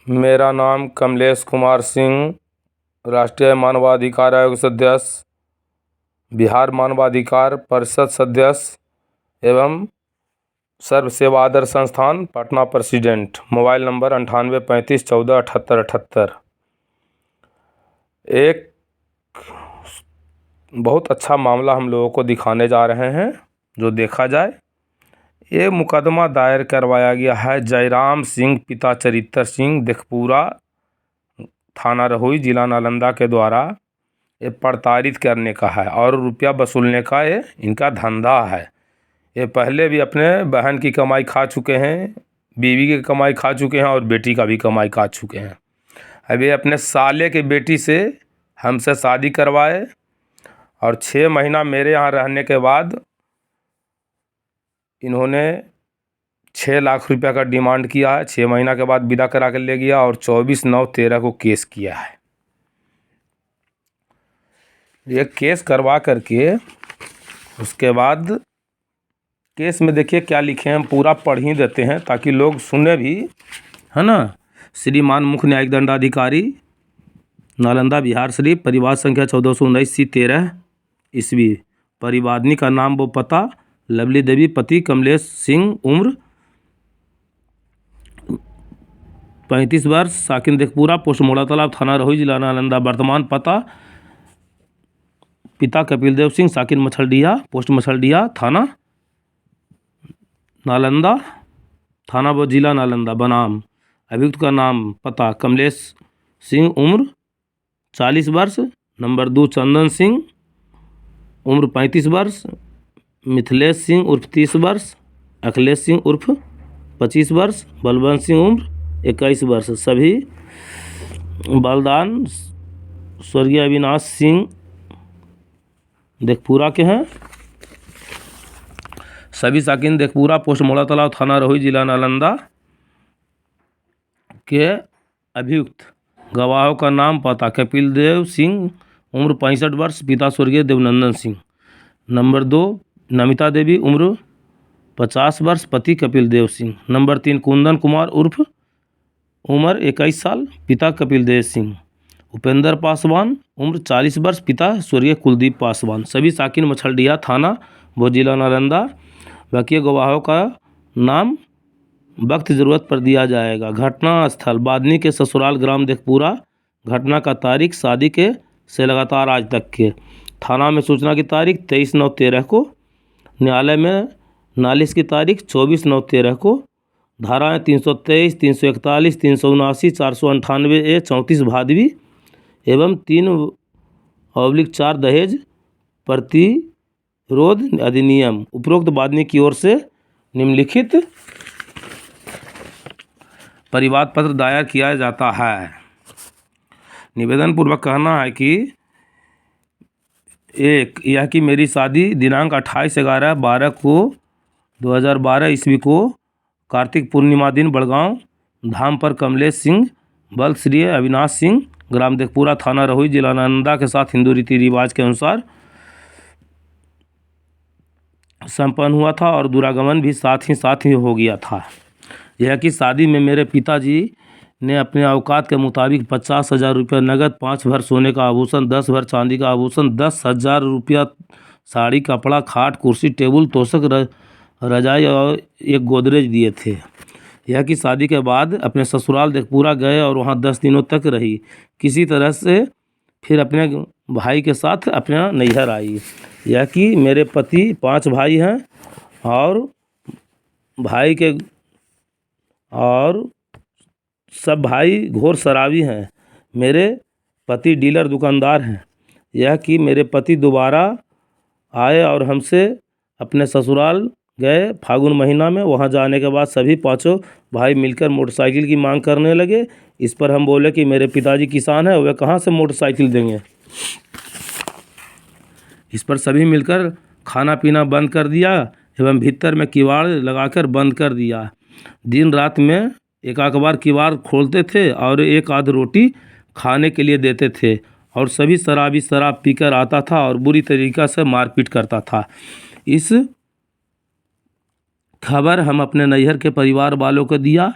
मेरा नाम कमलेश कुमार सिंह, राष्ट्रीय मानवाधिकार आयोग सदस्य, बिहार मानवाधिकार परिषद सदस्य एवं सर्व सेवा आदर्श संस्थान पटना प्रेसिडेंट। Mobile number 9835147878। एक बहुत अच्छा मामला हम लोगों को दिखाने जा रहे हैं। जो देखा जाए, ये मुकदमा दायर करवाया गया है जयराम सिंह पिता चरित्र सिंह देखपुरा थाना रहुई जिला नालंदा के द्वारा। ये प्रताड़ित करने का है और रुपया वसूलने का ये इनका धंधा है। ये पहले भी अपने बहन की कमाई खा चुके हैं, बीवी की कमाई खा चुके हैं और बेटी का भी कमाई खा चुके हैं। अब ये अपने साले की बेटी से हमसे शादी करवाए और 6 महीना मेरे यहाँ रहने के बाद इन्होंने 6 लाख रुपया का डिमांड किया है। 6 महीना के बाद विदा करा कर ले गया और 24/9/13 को केस किया है। ये केस करवा करके उसके बाद केस में देखिए क्या लिखे हैं, हम पूरा पढ़ ही देते हैं ताकि लोग सुने भी, है ना। श्रीमान मुख्य न्यायिक दंडाधिकारी नालंदा बिहार शरीफ, परिवार संख्या 1419C13 ईस्वी। परिवादिनी का नाम वो पता लवली देवी, पति कमलेश सिंह, उम्र 35 वर्ष, साकिन देखपुरा, पोस्ट मोड़ा तालाब, थाना रहुई, जिला नालंदा। वर्तमान पता पिता कपिल देव सिंह, साकिन मछलडिया, पोस्ट मछलडिया, थाना नालंदा, थाना व जिला नालंदा। बनाम अभियुक्त का नाम पता कमलेश सिंह, उम्र 40 वर्ष। नंबर 2 चंदन सिंह, उम्र 35 वर्ष। मिथिलेश सिंह उर्फ 30 वर्ष। अखिलेश सिंह उर्फ 25 वर्ष। बलवंत सिंह उम्र 21 वर्ष। सभी बलिदान स्वर्गीय अविनाश सिंह देखपुरा के हैं। सभी साकिन देखपुरा, पोस्ट मोड़ा तालाब, थाना रहुई, जिला नालंदा के अभियुक्त। गवाहों का नाम पता कपिल देव सिंह, उम्र 65 वर्ष, पिता स्वर्गीय देवनंदन सिंह। नंबर 2 नमिता देवी, उम्र 50 वर्ष, पति कपिल देव सिंह। नंबर 3 कुंदन कुमार उर्फ उम्र 21 साल, पिता कपिल देव सिंह। उपेंद्र पासवान, उम्र 40 वर्ष, पिता स्वर्गीय कुलदीप पासवान। सभी साकिन मछलडिया, थाना वो जिला नालंदा। बाकी गवाहों का नाम वक्त ज़रूरत पर दिया जाएगा। घटना स्थल बादनी के ससुराल ग्राम देखपुरा। घटना का तारीख शादी के से लगातार आज तक के। थाना में सूचना की तारीख 23/9/13 को। न्यायालय में नालिश की तारीख 24/9/13 को। धाराएँ 323, 341, 379, 498A 34 भादवी एवं 3/4 दहेज प्रतिरोध अधिनियम। उपरोक्त बादनी की ओर से निम्नलिखित परिवाद पत्र दायर किया जाता है। निवेदन पूर्वक कहना है कि 1 यह कि मेरी शादी दिनांक 28/11/12 को 2012 ईस्वी को कार्तिक पूर्णिमा दिन बड़गांव धाम पर कमलेश सिंह बल श्री अविनाश सिंह, ग्राम देखपुरा, थाना रहुई, जिला नालंदा के साथ हिंदू रीति रिवाज के अनुसार संपन्न हुआ था और दुरागमन भी साथ ही हो गया था। यह कि शादी में मेरे पिताजी ने अपने औकात के मुताबिक 50,000 रुपये नगद, 5 भर सोने का आभूषण, 10 भर चांदी का आभूषण, 10,000 रुपया साड़ी, कपड़ा, खाट, कुर्सी, टेबल, तोशक, रजाई और एक गोदरेज दिए थे। यह कि शादी के बाद अपने ससुराल देखपुरा गए और वहाँ 10 दिनों तक रही। किसी तरह से फिर अपने भाई के साथ अपना नैहर आई। यह कि मेरे पति 5 भाई हैं और भाई के और सब भाई घोर शराबी हैं। मेरे पति डीलर दुकानदार हैं। यह कि मेरे पति दोबारा आए और हमसे अपने ससुराल गए फागुन महीना में। वहाँ जाने के बाद सभी 5 भाई मिलकर मोटरसाइकिल की मांग करने लगे। इस पर हम बोले कि मेरे पिताजी किसान हैं, वे कहाँ से मोटरसाइकिल देंगे। इस पर सभी मिलकर खाना पीना बंद कर दिया एवं भीतर में किवाड़ लगाकर बंद कर दिया। दिन रात में एक बार किवाड़ खोलते थे और एक आध रोटी खाने के लिए देते थे और सभी शराबी शराब पीकर आता था और बुरी तरीक़ा से मारपीट करता था। इस खबर हम अपने नैहर के परिवार वालों को दिया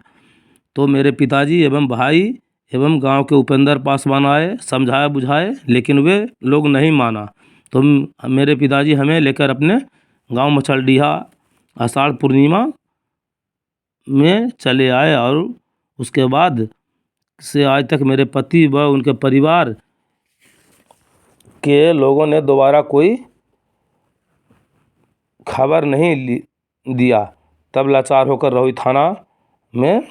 तो मेरे पिताजी एवं भाई एवं गांव के उपेंद्र पासवान आए, समझाए बुझाए, लेकिन वे लोग नहीं माना। तो मेरे पिताजी हमें लेकर अपने गांव मछलडीहा आषाढ़ पूर्णिमा में चले आए और उसके बाद से आज तक मेरे पति व उनके परिवार के लोगों ने दोबारा कोई खबर नहीं दिया। तब लाचार होकर रहोई थाना में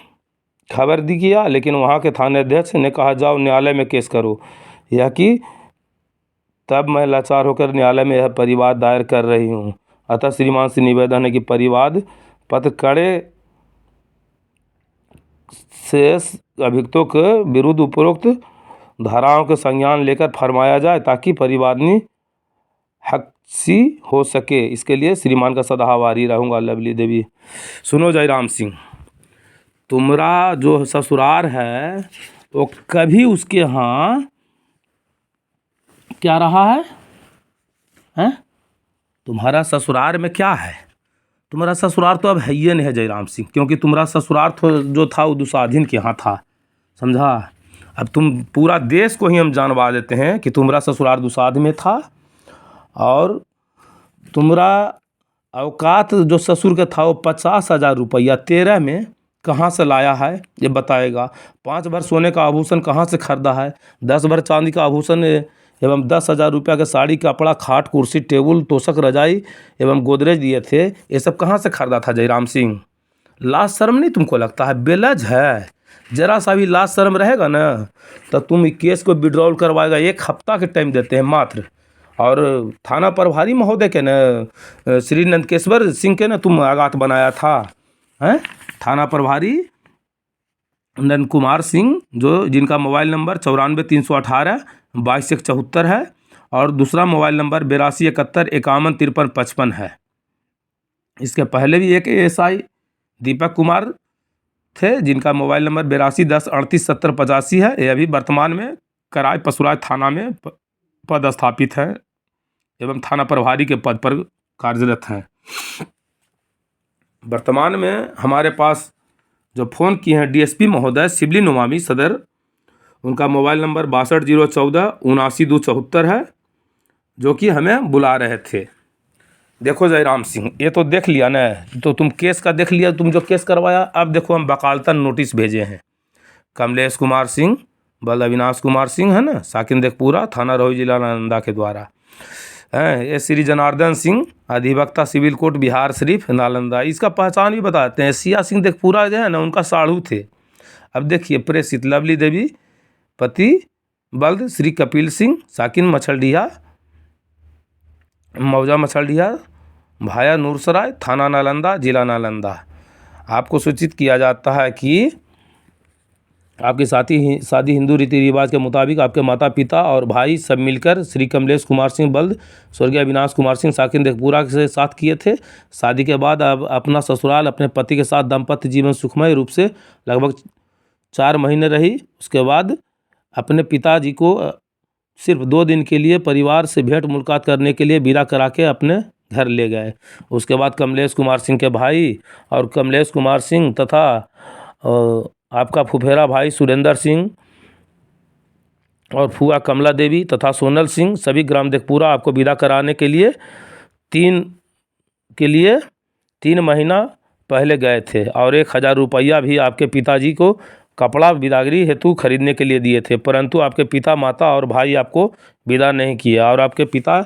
खबर दी किया, लेकिन वहाँ के थाने अध्यक्ष ने कहा जाओ न्यायालय में केस करो। यह कि तब मैं लाचार होकर न्यायालय में यह परिवाद दायर कर रही हूँ। अतः श्रीमान से निवेदन है कि परिवाद पत्र कड़े से अभियुक्तों के विरुद्ध उपरोक्त धाराओं के संज्ञान लेकर फरमाया जाए ताकि परिवादनी हकसी हो सके। इसके लिए श्रीमान का सदा आभारी रहूँगा। लवली देवी। सुनो जयराम सिंह, तुम्हारा जो ससुराल है वो कभी उसके यहाँ क्या रहा है? हैं? तुम्हारा ससुराल में क्या है? तुम्हारा ससुराल तो अब है ही नहीं है जयराम सिंह, क्योंकि तुम्हारा ससुराल तो जो था वो दुसाधीन के यहाँ था, समझा। अब तुम पूरा देश को ही हम जानवा देते हैं कि तुम्हारा ससुराल दुसाध में था और तुम्हारा औकात जो ससुर का था वो 50,000 रुपया 13 में कहाँ से लाया है ये बताएगा। 5 भर सोने का आभूषण कहाँ से खरीदा है? 10 भर चांदी का आभूषण एवं 10,000 रुपया का साड़ी कपड़ा खाट कुर्सी टेबल तोशक रजाई एवं गोदरेज दिए थे। ये सब कहाँ से खरीदा था जयराम सिंह? लाज शर्म नहीं तुमको लगता है? बेलज है। जरा सा भी लाज शर्म रहेगा ना तो तुम केस को विड्रॉल करवाएगा। 1 हफ्ता के टाइम देते हैं मात्र। और थाना प्रभारी महोदय के न श्री नंदकेश्वर सिंह के न तुम आगात बनाया था, हैं? थाना प्रभारी नंद कुमार सिंह, जो जिनका मोबाइल नंबर 94 318 2274 है और दूसरा मोबाइल नंबर 82 71 51 53 55 है। इसके पहले भी एक एएसआई दीपक कुमार थे जिनका मोबाइल नंबर 82 10 38 70 85 है। ये अभी वर्तमान में कराय पसुराय थाना में पदस्थापित है एवं थाना प्रभारी के पद पर कार्यरत हैं। वर्तमान में हमारे पास जो फ़ोन किए हैं डीएसपी महोदय शिवली नोमामी सदर, उनका मोबाइल नंबर 62 014 79 274 है, जो कि हमें बुला रहे थे। देखो जयराम सिंह, ये तो देख लिया ना, तो तुम केस का देख लिया, तुम जो केस करवाया। अब देखो हम वकालतन नोटिस भेजे हैं। कमलेश कुमार सिंह बल अविनाश कुमार सिंह है ना, साकिन देखपुरा, थाना रोही, जिला नालंदा के द्वारा हैं। ये श्री जनार्दन सिंह अधिवक्ता सिविल कोर्ट बिहार शरीफ नालंदा। इसका पहचान भी बताते हैं। सिया सिंह देखपुरा जो है ना उनका साढ़ू थे। अब देखिए प्रेषित लवली देवी पति बल्द श्री कपिल सिंह साकिन मछलडीहा मौजा मछलडीहा भाया नूरसराय थाना नालंदा जिला नालंदा। आपको सूचित किया जाता है कि आपकी शादी हिंदू रीति रिवाज के मुताबिक आपके माता पिता और भाई सब मिलकर श्री कमलेश कुमार सिंह बल्द स्वर्गीय अविनाश कुमार सिंह साकिन देखपुरा के साथ किए थे। शादी के बाद अब अपना ससुराल अपने पति के साथ दाम्पत्य जीवन सुखमय रूप से लगभग 4 महीने रही। उसके बाद अपने पिताजी को सिर्फ 2 दिन के लिए परिवार से भेंट मुलाकात करने के लिए विदा करा के अपने घर ले गए। उसके बाद कमलेश कुमार सिंह के भाई और कमलेश कुमार सिंह तथा आपका फुफेरा भाई सुरेंद्र सिंह और फुआ कमला देवी तथा सोनल सिंह सभी ग्राम देखपुरा आपको विदा कराने के लिए 3 महीना पहले गए थे और 1,000 रुपया भी आपके पिताजी को कपड़ा विदागरी हेतु खरीदने के लिए दिए थे, परंतु आपके पिता माता और भाई आपको विदा नहीं किया और आपके पिता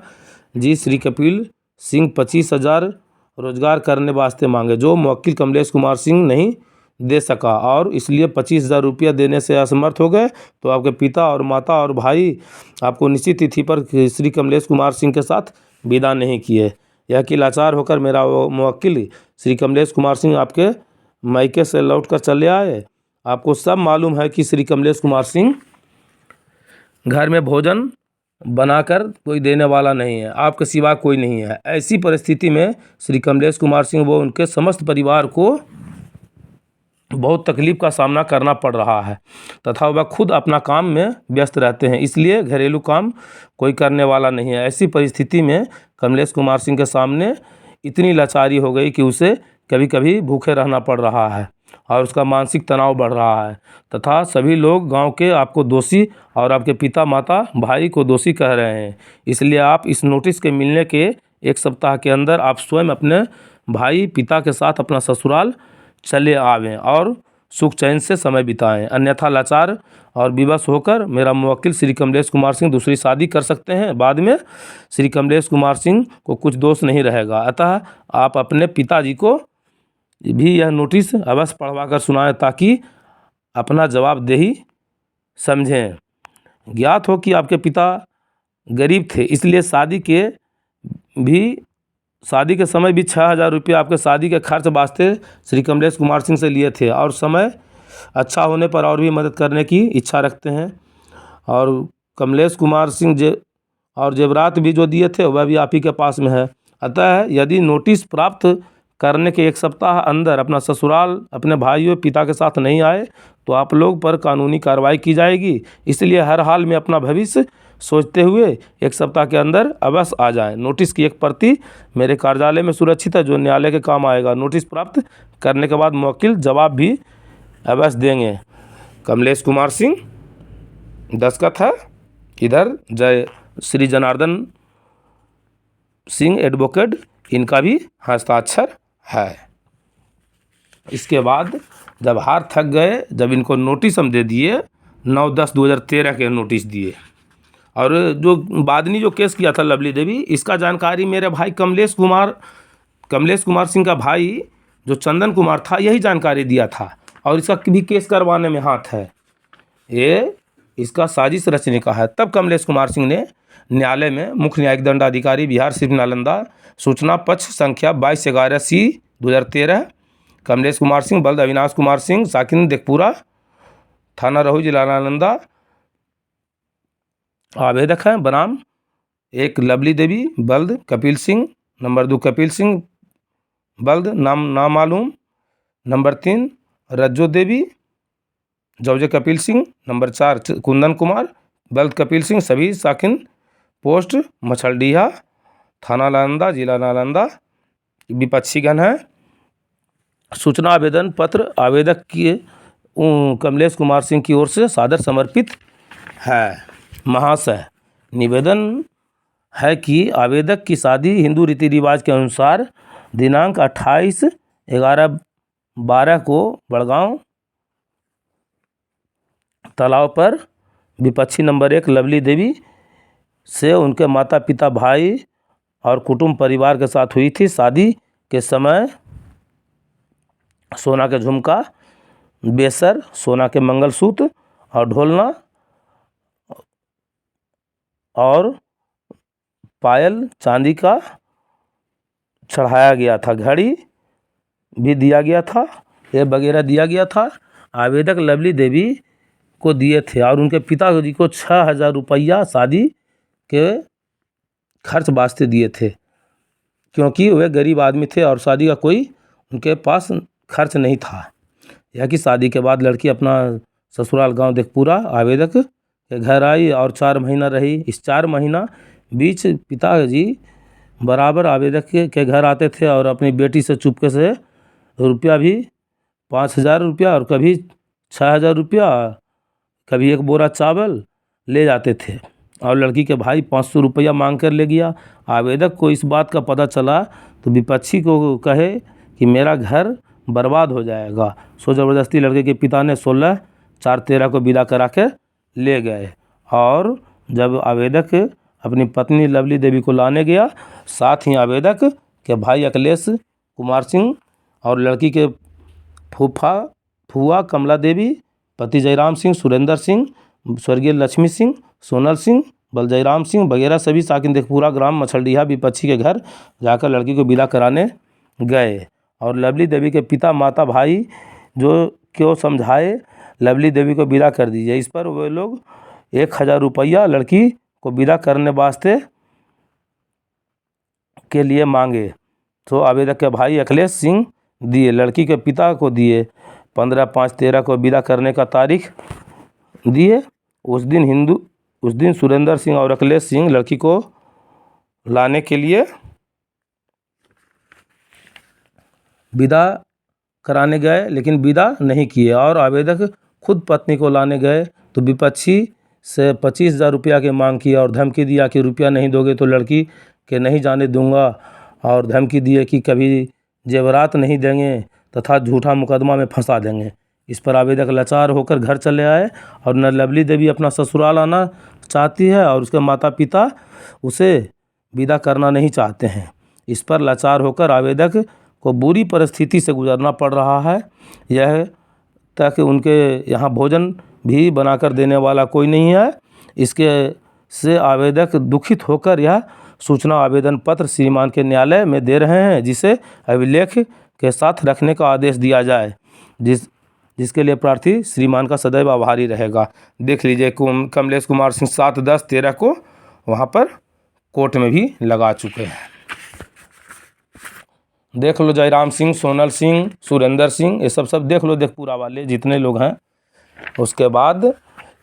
जी श्री कपिल सिंह 25,000 रोजगार करने वास्ते मांगे, जो मुवक्किल कमलेश कुमार सिंह नहीं दे सका और इसलिए 25,000 रुपया देने से असमर्थ हो गए। तो आपके पिता और माता और भाई आपको निश्चित तिथि पर श्री कमलेश कुमार सिंह के साथ विदा नहीं किए। यह कि लाचार होकर मेरा मुवक्किल श्री कमलेश कुमार सिंह आपके मायके से लौट कर चले आए। आपको सब मालूम है कि श्री कमलेश कुमार सिंह घर में भोजन बनाकर कोई देने वाला नहीं है, आपके सिवा कोई नहीं है। ऐसी परिस्थिति में श्री कमलेश कुमार सिंह वो उनके समस्त परिवार को बहुत तकलीफ़ का सामना करना पड़ रहा है तथा वह खुद अपना काम में व्यस्त रहते हैं, इसलिए घरेलू काम कोई करने वाला नहीं है। ऐसी परिस्थिति में कमलेश कुमार सिंह के सामने इतनी लाचारी हो गई कि उसे कभी कभी भूखे रहना पड़ रहा है। और उसका मानसिक तनाव बढ़ रहा है तथा सभी लोग गांव के आपको दोषी और आपके पिता माता भाई को दोषी कह रहे हैं। इसलिए आप इस नोटिस के मिलने के 1 सप्ताह के अंदर आप स्वयं अपने भाई पिता के साथ अपना ससुराल चले आवें और सुख चैन से समय बिताएं, अन्यथा लाचार और विवश होकर मेरा मुवक्किल श्री कमलेश कुमार सिंह दूसरी शादी कर सकते हैं। बाद में श्री कमलेश कुमार सिंह को कुछ दोष नहीं रहेगा। अतः आप अपने पिताजी को भी यह नोटिस अवश्य पढ़वा कर सुनाएं ताकि अपना जवाबदेही समझें। ज्ञात हो कि आपके पिता गरीब थे, इसलिए शादी के समय भी 6,000 रुपये आपके शादी के खर्च वास्ते श्री कमलेश कुमार सिंह से लिए थे और समय अच्छा होने पर और भी मदद करने की इच्छा रखते हैं। और कमलेश कुमार सिंह जेवरात भी जो दिए थे वह भी आप ही के पास में है। अतः यदि नोटिस प्राप्त करने के 1 सप्ताह अंदर अपना ससुराल अपने भाइयों पिता के साथ नहीं आए तो आप लोग पर कानूनी कार्रवाई की जाएगी। इसलिए हर हाल में अपना भविष्य सोचते हुए 1 सप्ताह के अंदर अवश्य आ जाएं। नोटिस की एक प्रति मेरे कार्यालय में सुरक्षित है जो न्यायालय के काम आएगा। नोटिस प्राप्त करने के बाद मुवक्किल जवाब भी अवश्य देंगे। कमलेश कुमार सिंह दस्तखत है। इधर जय श्री जनार्दन सिंह एडवोकेट इनका भी हस्ताक्षर है। इसके बाद जब हार थक गए, जब इनको नोटिस हम दे दिए 9/10/2013 के नोटिस दिए और जो बादनी जो केस किया था लवली देवी, इसका जानकारी मेरे भाई कमलेश कुमार सिंह का भाई जो चंदन कुमार था यही जानकारी दिया था और इसका भी केस करवाने में हाथ है। ये इसका साजिश रचने का है। तब कमलेश कुमार सिंह ने न्यायालय में मुख्य न्यायिक दंडाधिकारी बिहार सिर्फ नालंदा सूचना पक्ष संख्या 22/11/C/2013 कमलेश कुमार सिंह बल्द अविनाश कुमार सिंह साकिन देखपुरा थाना रहुई जिला नालंदा आवेदक हैं बनाम 1 लवली देवी बल्द कपिल सिंह, नंबर 2 कपिल सिंह बल्द नाम नामालूम, नंबर 3 रज्जो देवी जौजे कपिल सिंह, नंबर 4 कुंदन कुमार बल्द कपिल सिंह, सभी साकिन पोस्ट मछलडीहा थाना नालंदा जिला नालंदा विपक्षीगण है। सूचना आवेदन पत्र आवेदक की कमलेश कुमार सिंह की ओर से सादर समर्पित है। महाशय, निवेदन है कि आवेदक की शादी हिंदू रीति रिवाज के अनुसार दिनांक 28/11/12 को बड़गांव तालाब पर विपक्षी नंबर 1 लवली देवी से उनके माता पिता भाई और कुटुंब परिवार के साथ हुई थी। शादी के समय सोना के झुमका, बेसर, सोना के मंगलसूत्र और ढोलना और पायल चांदी का चढ़ाया गया था। घड़ी भी दिया गया था, ये वगैरह दिया गया था। आवेदक लवली देवी को दिए थे और उनके पिताजी को 6,000 रुपया शादी के खर्च वास्ते दिए थे क्योंकि वे गरीब आदमी थे और शादी का कोई उनके पास खर्च नहीं था। यह कि शादी के बाद लड़की अपना ससुराल गांव देखपुरा आवेदक के घर आई और 4 महीना रही। इस 4 महीना बीच पिताजी बराबर आवेदक के घर आते थे और अपनी बेटी से चुपके से रुपया भी 5,000 रुपया और कभी 6,000 रुपया, कभी 1 बोरा चावल ले जाते थे और लड़की के भाई 500 रुपया मांग कर ले गया। आवेदक को इस बात का पता चला तो विपक्षी को कहे कि मेरा घर बर्बाद हो जाएगा। सो ज़बरदस्ती लड़के के पिता ने 16/4/13 को विदा करा के ले गए और जब आवेदक अपनी पत्नी लवली देवी को लाने गया, साथ ही आवेदक के भाई अखिलेश कुमार सिंह और लड़की के फूफा कमला देवी, पति जयराम सिंह, सुरेंद्र सिंह, स्वर्गीय लक्ष्मी सिंह, सोनल सिंह, बलजयराम सिंह वगैरह सभी साकिन देखपुरा ग्राम मछलडीहा विपक्षी के घर जाकर लड़की को विदा कराने गए और लवली देवी के पिता माता भाई जो क्यों समझाए लवली देवी को विदा कर दीजिए। इस पर वे लोग 1,000 रुपया लड़की को विदा करने वास्ते के लिए मांगे तो आवेदक के भाई अखिलेश सिंह दिए, लड़की के पिता को दिए। 15/5/13 को विदा करने का तारीख दिए। उस दिन सुरेंद्र सिंह और अखिलेश सिंह लड़की को लाने के लिए विदा कराने गए लेकिन विदा नहीं किए और आवेदक खुद पत्नी को लाने गए तो विपक्षी से 25,000 रुपया की मांग की और धमकी दिया कि रुपया नहीं दोगे तो लड़की के नहीं जाने दूंगा, और धमकी दिए कि कभी जेवरात नहीं देंगे तथा झूठा मुकदमा में फंसा देंगे। इस पर आवेदक लाचार होकर घर चले आए और लवली देवी अपना ससुराल आना चाहती है और उसके माता पिता उसे विदा करना नहीं चाहते हैं। इस पर लाचार होकर आवेदक को बुरी परिस्थिति से गुजरना पड़ रहा है। यह ताकि उनके यहाँ भोजन भी बनाकर देने वाला कोई नहीं है। इसके से आवेदक दुखित होकर यह सूचना आवेदन पत्र श्रीमान के न्यायालय में दे रहे हैं, जिसे अभिलेख के साथ रखने का आदेश दिया जाए, जिसके लिए प्रार्थी श्रीमान का सदैव आभारी रहेगा। देख लीजिए कमलेश कुमार सिंह 7/10/13 को वहाँ पर कोर्ट में भी लगा चुके हैं। देख लो जयराम सिंह, सोनल सिंह, सुरेंद्र सिंह, ये सब देख लो, देखपुरा वाले जितने लोग हैं। उसके बाद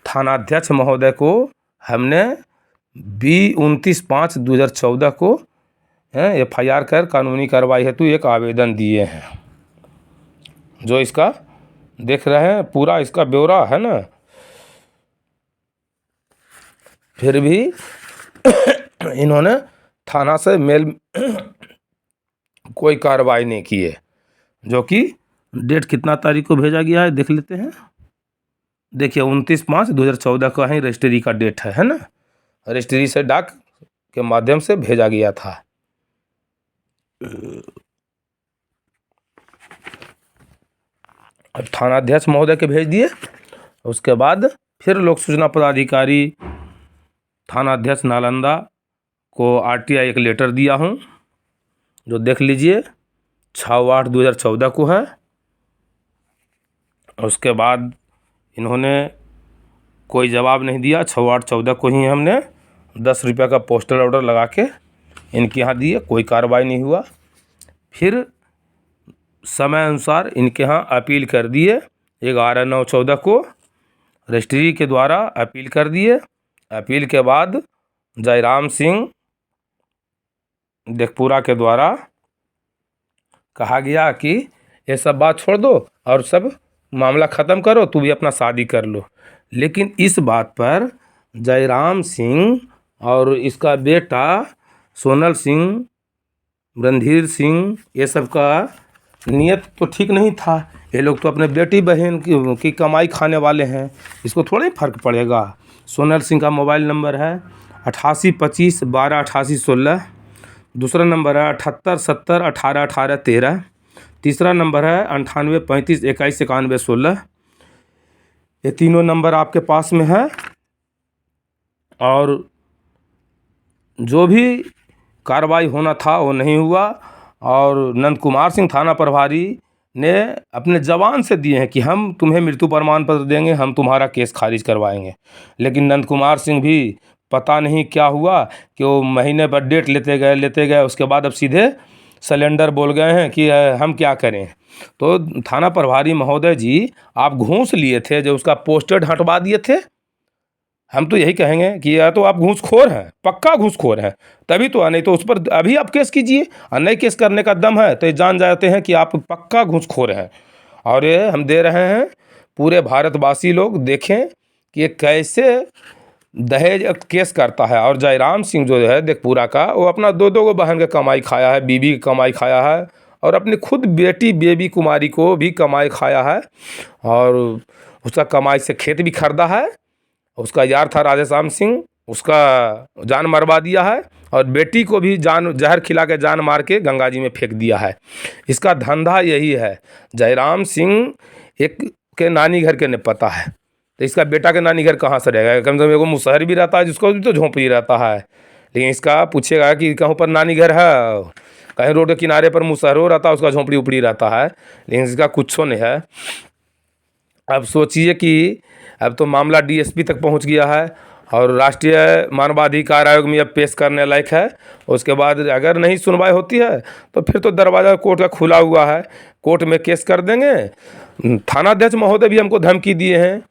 थानाध्यक्ष महोदय को हमने 29/5/2014 को FIR कर कानूनी कार्रवाई हेतु एक आवेदन दिए हैं। जो इसका देख रहे हैं पूरा इसका ब्यौरा है ना। फिर भी इन्होंने थाना से मेल कोई कार्रवाई नहीं की है। जो कि डेट कितना तारीख को भेजा गया है देख लेते हैं। देखिए 29/5/2014 का ही रजिस्ट्री का डेट है ना। रजिस्ट्री से डाक के माध्यम से भेजा गया था। थानाध्यक्ष महोदय के भेज दिए। उसके बाद फिर लोक सूचना पदाधिकारी थानाध्यक्ष नालंदा को RTI एक लेटर दिया हूँ, जो देख लीजिए 6/8/2014 को है। उसके बाद इन्होंने कोई जवाब नहीं दिया। 6/8/14 को ही हमने 10 रुपये का पोस्टल ऑर्डर लगा के इनके यहाँ दिए, कोई कार्रवाई नहीं हुआ। फिर समय अनुसार इनके यहाँ अपील कर दिए। 11/9/14 को रजिस्ट्री के द्वारा अपील कर दिए। अपील के बाद जयराम सिंह देखपुरा के द्वारा कहा गया कि ये सब बात छोड़ दो और सब मामला ख़त्म करो, तू भी अपना शादी कर लो। लेकिन इस बात पर जयराम सिंह और इसका बेटा सोनल सिंह, रणधीर सिंह, ये सब का नियत तो ठीक नहीं था। ये लोग तो अपने बेटी बहन की कमाई खाने वाले हैं, इसको थोड़ा ही फ़र्क पड़ेगा। सोनल सिंह का मोबाइल नंबर है 8825128816। दूसरा नंबर है 7870181813। तीसरा नंबर है 9835219116। ये तीनों नंबर आपके पास में है। और जो भी कार्रवाई होना था वो नहीं हुआ। और नंद कुमार सिंह थाना प्रभारी ने अपने जवान से दिए हैं कि हम तुम्हें मृत्यु प्रमाण पत्र देंगे, हम तुम्हारा केस खारिज करवाएंगे। लेकिन नंद कुमार सिंह भी पता नहीं क्या हुआ कि वो महीने पर डेट लेते गए। उसके बाद अब सीधे सिलेंडर बोल गए हैं कि हम क्या करें। तो थाना प्रभारी महोदय जी, आप घूस लिए थे जो उसका पोस्टर हटवा दिए थे। हम तो यही कहेंगे कि या तो आप घूसखोर हैं, पक्का घूसखोर हैं, तभी तो, नहीं तो उस पर अभी आप केस कीजिए। और नहीं केस करने का दम है तो जान जाते हैं कि आप पक्का घूसखोर हैं। और ये हम दे रहे हैं, पूरे भारतवासी लोग देखें कि ये कैसे दहेज केस करता है। और जयराम सिंह जो है देखपुरा का, वो अपना 2 बहन का कमाई खाया है, बीबी की कमाई खाया है, और अपनी खुद बेटी बेबी कुमारी को भी कमाई खाया है। और उसका कमाई से खेत भी खरीदा है। उसका यार था राधेश्याम सिंह, उसका जान मरवा दिया है। और बेटी को भी जहर खिला के जान मार के गंगा जी में फेंक दिया है। इसका धंधा यही है। जयराम सिंह एक के नानी घर के ने पता है, तो इसका बेटा के नानी घर कहाँ से रहेगा। कम से कम एगो मुसहर भी रहता है, जिसको भी तो झोंपड़ी रहता है। लेकिन इसका पूछेगा कि कहाँ पर नानी घर है, कहीं रोड के किनारे पर मुसहरो रहता है, उसका झोंपड़ी उपड़ी रहता है। लेकिन इसका कुछ नहीं है। अब सोचिए कि अब तो मामला DSP तक पहुंच गया है और राष्ट्रीय मानवाधिकार आयोग में अब पेश करने लायक है। उसके बाद अगर नहीं सुनवाई होती है तो फिर तो दरवाज़ा कोर्ट का खुला हुआ है, कोर्ट में केस कर देंगे। थानाध्यक्ष महोदय भी हमको धमकी दिए हैं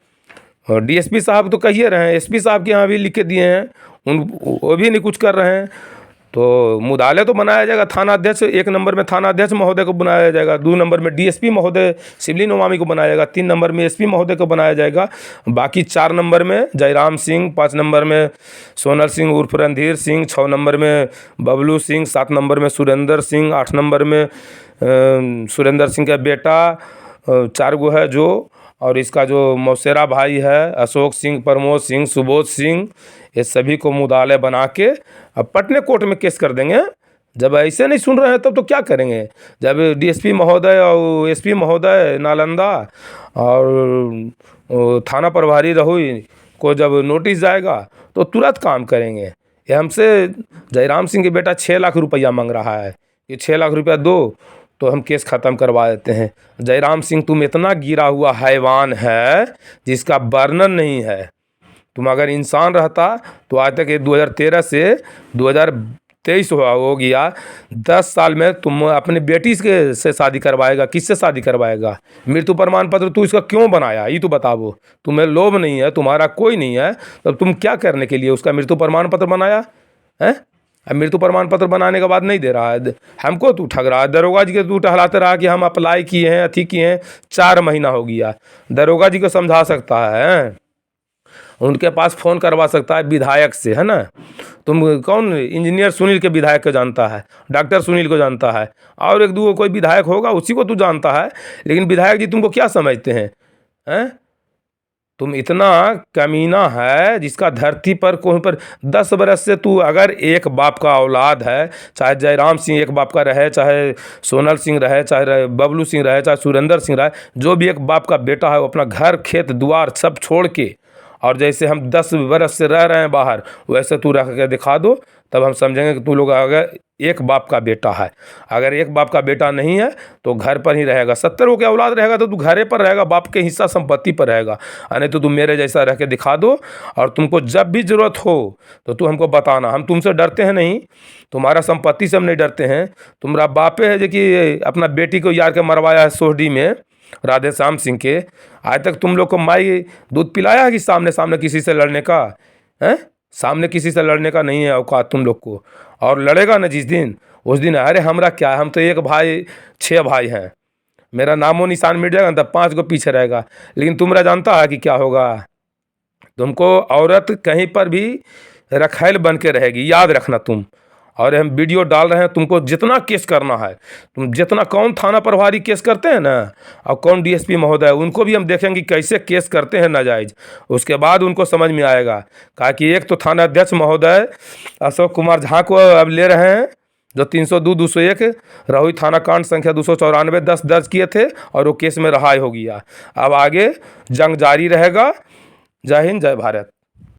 और DSP साहब तो कहिए रहे हैं, SP साहब के यहाँ भी लिख के दिए हैं, वो भी नहीं कुछ कर रहे हैं। तो मुदाले तो बनाया जाएगा थाना अध्यक्ष, 1 नंबर में थाना अध्यक्ष महोदय को बनाया जाएगा, 2 नंबर में डीएसपी महोदय सिवली नोमामी को बनाया जाएगा, 3 नंबर में एसपी महोदय को बनाया जाएगा, बाकी 4 नंबर में जयराम सिंह, 5 नंबर में सोनल सिंह उर्फ रणधीर सिंह, 6 नंबर में बबलू सिंह, 7 नंबर में सुरेंद्र सिंह, 8 नंबर में सुरेंद्र सिंह का बेटा 4 गो है जो, और इसका जो मौसेरा भाई है अशोक सिंह, प्रमोद सिंह, सुबोध सिंह, ये सभी को मुदाले बना के अब पटने कोर्ट में केस कर देंगे। जब ऐसे नहीं सुन रहे हैं तब तो क्या करेंगे? जब डीएसपी महोदय और एसपी महोदय नालंदा और थाना प्रभारी रहुई को जब नोटिस जाएगा तो तुरंत काम करेंगे। ये हमसे जयराम सिंह के बेटा 6 लाख रुपया मांग रहा है कि 6 लाख रुपया दो तो हम केस ख़त्म करवा देते हैं। जयराम सिंह तुम इतना गिरा हुआ हैवान है जिसका वर्णन नहीं है। तुम अगर इंसान रहता तो आज तक ये 2013 से 2023 हो गया, 10 साल में तुम अपने बेटी से शादी करवाएगा? किससे शादी करवाएगा? मृत्यु प्रमाण पत्र तू इसका क्यों बनाया ये तो बताओ। तुम्हें लोभ नहीं है, तुम्हारा कोई नहीं है, तब तुम क्या करने के लिए उसका मृत्यु प्रमाण पत्र बनाया है? अब मृत्यु प्रमाण पत्र बनाने के बाद नहीं दे रहा है, हमको तू ठग रहा है। दरोगा जी के तू टहलाते रहा कि हम अप्लाई किए हैं, अथी किए हैं, 4 महीना हो गया। दरोगा जी को समझा सकता है, उनके पास फ़ोन करवा सकता है विधायक से, है ना। तुम कौन इंजीनियर सुनील के विधायक को जानता है, डॉक्टर सुनील को जानता है, और 1-2 कोई विधायक होगा उसी को तू जानता है, लेकिन विधायक जी तुमको क्या समझते हैं? तुम इतना कमीना है जिसका धरती पर कोई पर 10 बरस से तू अगर एक बाप का औलाद है, चाहे जयराम सिंह एक बाप का रहे, चाहे सोनल सिंह रहे, चाहे बबलू सिंह रहे, चाहे सुरेंद्र सिंह रहे, जो भी एक बाप का बेटा है वो अपना घर खेत द्वार सब छोड़ के, और जैसे हम 10 बरस से रह रहे हैं बाहर वैसे तू रह के दिखा दो, तब हम समझेंगे कि तू लोग अगर एक बाप का बेटा है। अगर एक बाप का बेटा नहीं है तो घर पर ही रहेगा। 70 के औलाद रहेगा तो तू घरे पर रहेगा, बाप के हिस्सा संपत्ति पर रहेगा, नहीं तो तू मेरे जैसा रह के दिखा दो। और तुमको जब भी ज़रूरत हो तो तू हमको बताना, हम तुमसे डरते हैं नहीं, तुम्हारा संपत्ति से हम नहीं डरते हैं। तुम्हारा बापे है जो कि अपना बेटी को यार के मरवाया है सोहडी में, राधे श्याम सिंह के। आज तक तुम लोग को माई दूध पिलाया है कि सामने सामने किसी से लड़ने का है? सामने किसी से लड़ने का नहीं है औकात तुम लोग को। और लड़ेगा ना जिस दिन, उस दिन अरे हमरा क्या है, हम तो एक भाई 6 भाई हैं, मेरा नामो निशान मिट जाएगा तब 5 को पीछे रहेगा। लेकिन तुमरा जानता है कि क्या होगा? तुमको औरत कहीं पर भी रखैल बन के रहेगी, याद रखना तुम। और हम वीडियो डाल रहे हैं, तुमको जितना केस करना है, तुम जितना, कौन थाना प्रभारी केस करते हैं ना, और कौन डीएसपी महोदय, उनको भी हम देखेंगे कैसे केस करते हैं नाजायज़। उसके बाद उनको समझ में आएगा। कहा कि एक तो थाना अध्यक्ष महोदय अशोक कुमार झा को अब ले रहे हैं, जो 302, 201 रहुई थाना कांड संख्या 294 10 दर्ज किए थे, और वो केस में रिहाई हो गया। अब आगे जंग जारी रहेगा। जय हिंद, जय भारत।